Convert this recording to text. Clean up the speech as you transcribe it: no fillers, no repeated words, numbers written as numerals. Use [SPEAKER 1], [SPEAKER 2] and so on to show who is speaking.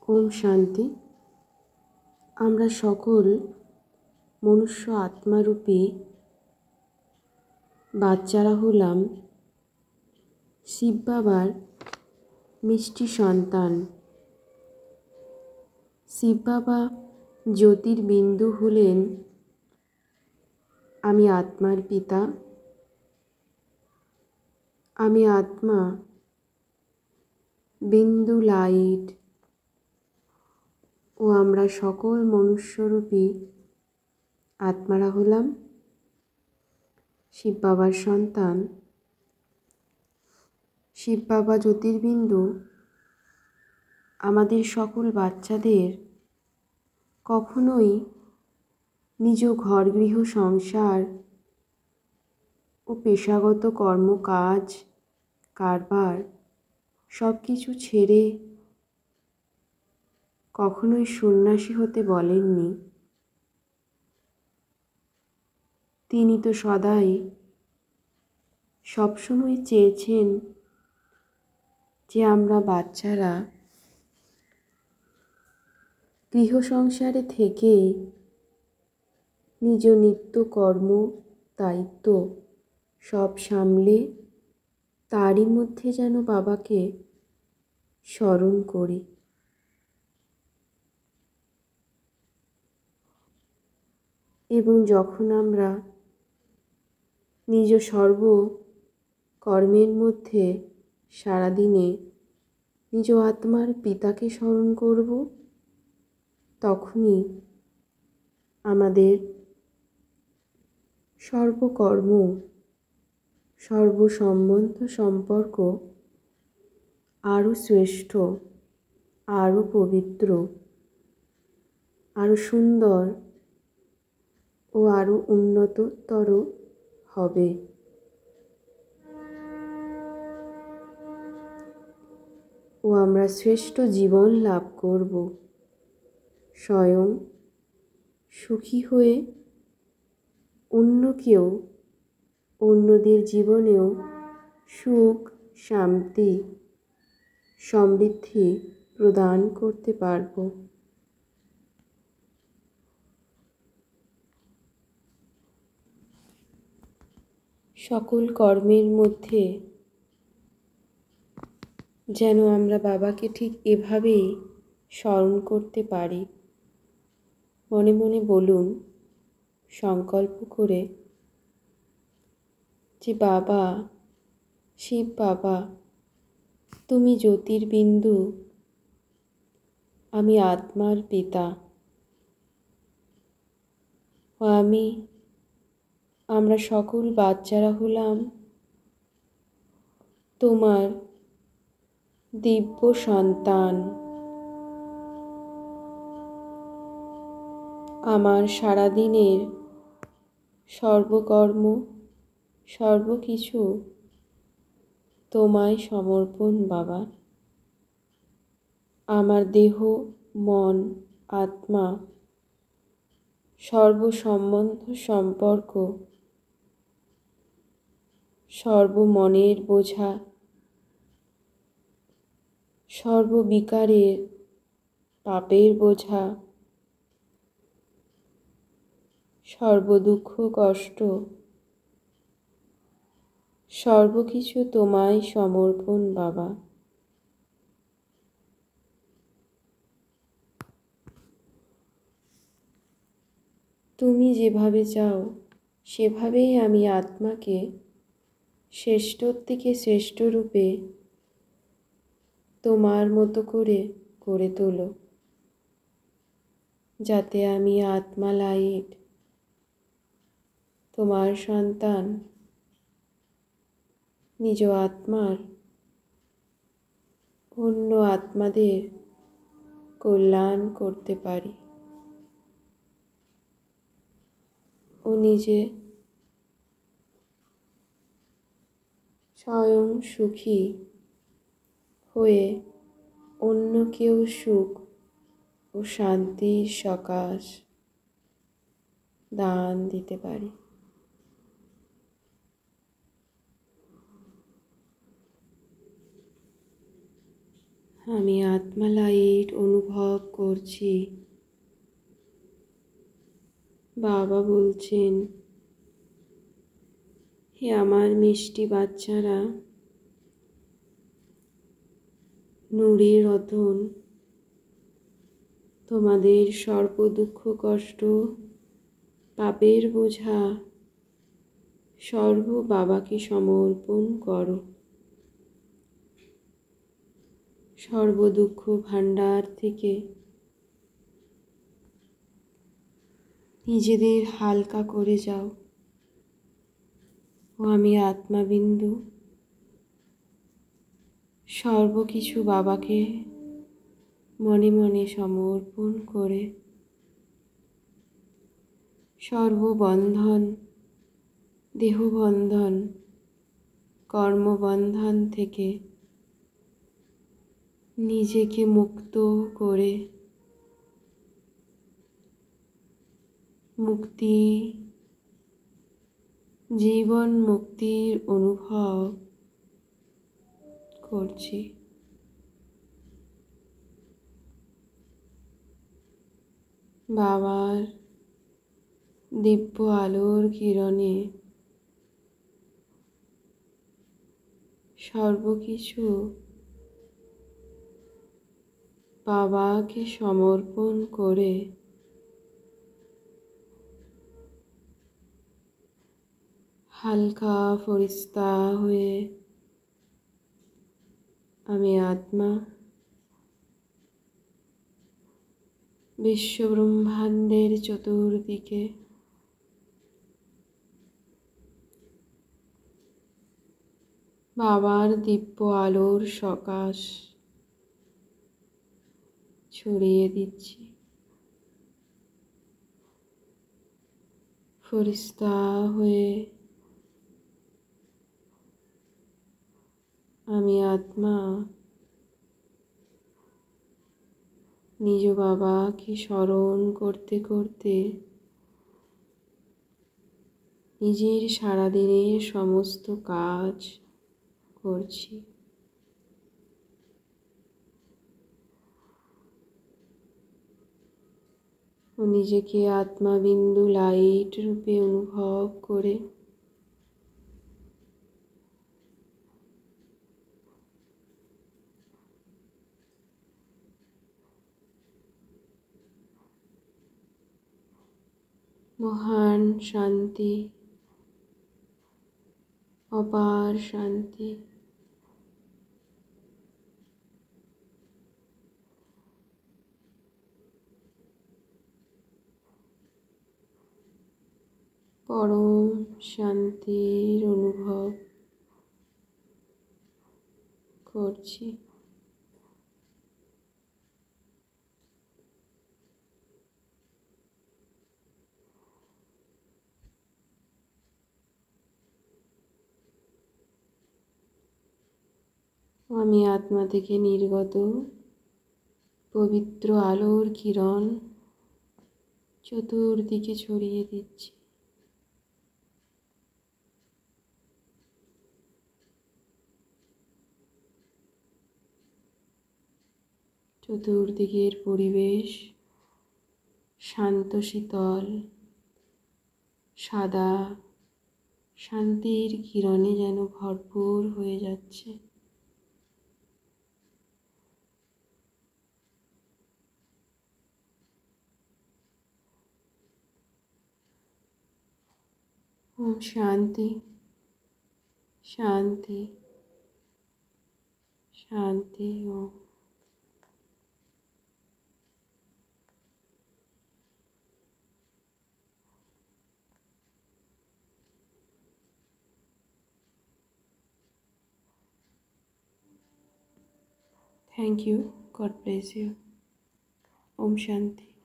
[SPEAKER 1] ওম শান্তি। আমরা সকল মনুষ্য আত্মারূপী বাচ্চারা হলাম শিব বাবার মিষ্টি সন্তান। শিব বাবা জ্যোতির্বিন্দু হলেন আমি আত্মার পিতা। আমি আত্মা বিন্দু লাইট ও আমরা সকল মনুষ্যরূপী আত্মারা হলাম শিব বাবার সন্তান। শিব বাবা জ্যোতির্বিন্দু আমাদের সকল বাচ্চাদের কখনোই নিজ ঘরগৃহ সংসার ও পেশাগত কর্মকাজ কারবার সব কিছু ছেড়ে কখনোই সন্ন্যাসী হতে বলেননি। তিনি তো সদাই সবসময় চেয়েছেন যে আমরা বাচ্চারা গৃহ সংসারে থেকে নিজ নিত্য কর্ম দায়িত্ব সব সামলে তারই মধ্যে যেন বাবাকে স্মরণ করি। এবং যখন আমরা নিজ সর্ব কর্মের মধ্যে সারাদিনে নিজ আত্মার পিতাকে স্মরণ করব, তখনই আমাদের সর্বকর্ম সর্বসম্বন্ধ সম্পর্ক আরও শ্রেষ্ঠ, আরও পবিত্র, আরও সুন্দর ও আরও উন্নততর হবে। ও আমরা শ্রেষ্ঠ জীবন লাভ করব, স্বয়ং সুখী হয়ে অন্যকেও অন্যদের জীবনেও সুখ শান্তি সমৃদ্ধি প্রদান করতে পারব। সকল কর্মের মধ্যে যেন আমরা বাবাকে ঠিক এভাবেই স্মরণ করতে পারি। মনে মনে বলুন, সংকল্প করে, যে বাবা, শিব বাবা, তুমি জ্যোতির্বিন্দু, আমি আত্মার পিতা, ও আমরা সকল বাচ্চারা হলাম তোমার দিব্য সন্তান। আমার সারাদিনের সর্বকর্ম সর্বকিছু তোমায় সমর্পণ বাবা। আমার দেহ মন আত্মা সর্বসম্বন্ধ সম্পর্ক সর্বমনের বোঝা সর্ববিকারের পাপের বোঝা সর্বদুঃখ কষ্ট সর্বকিছু তোমায় সমর্পণ বাবা। তুমি যেভাবে চাও সেভাবেই আমি আত্মাকে শ্রেষ্ঠর থেকে শ্রেষ্ঠ রূপে তোমার মতো করে গড়ে তোলো, যাতে আমি আত্মা লাইট তোমার সন্তান নিজ আত্মার অন্য আত্মাদের কল্যাণ করতে পারি ও নিজে স্বয়ং সুখী হয়ে অন্যকেও সুখ ও শান্তির সকাশ দান দিতে পারি। আমি আত্মা লাইট অনুভব করছি। বাবা বলছেন, হে আমার মিষ্টি বাচ্চারা, নূরের রতন, তোমাদের সর্ব দুঃখ কষ্ট পাপের বোঝা সর্ব বাবাকে সমর্পণ করো। সর্ব দুঃখ ভাণ্ডার থেকে নিজেদের হালকা করে যাও। ও আমি আত্মাবিন্দু সর্বকিছু বাবাকে মনে মনে সমর্পণ করে সর্ববন্ধন, দেহবন্ধন, কর্মবন্ধন থেকে নিজেকে মুক্ত করে মুক্তি, জীবন মুক্তির অনুভব করছি। বাবার দিব্য আলোর কিরণে সর্বকিছু বাবাকে সমর্পণ করে হালকা ফরিস্তা হয়ে আমি আত্মা বিশ্বব্রহ্মাণ্ডের চতুর্দিকে বাবার দিব্য আলোর সকাশ ছড়িয়ে দিচ্ছি। ফরিস্তা হয়ে আমি আত্মা নিজ বাবাকে স্মরণ করতে করতে নিজের সারাদিনের সমস্ত কাজ করছি। ও নিজেকে আত্মাবিন্দু লাইট রূপে অনুভব করে মহান শান্তি, অপার শান্তি, পরম শান্তির অনুভব করছি। আমি আত্মা থেকে নির্গত পবিত্র আলোর কিরণ চতুর্দিকে ছড়িয়ে দিচ্ছি। চতুর্দিকের পরিবেশ শান্ত শীতল সাদা শান্তির কিরণে যেন ভরপুর হয়ে যাচ্ছে। ওম শান্তি, শান্তি, শান্তি। ওম। Thank you. God bless you. Om Shanti.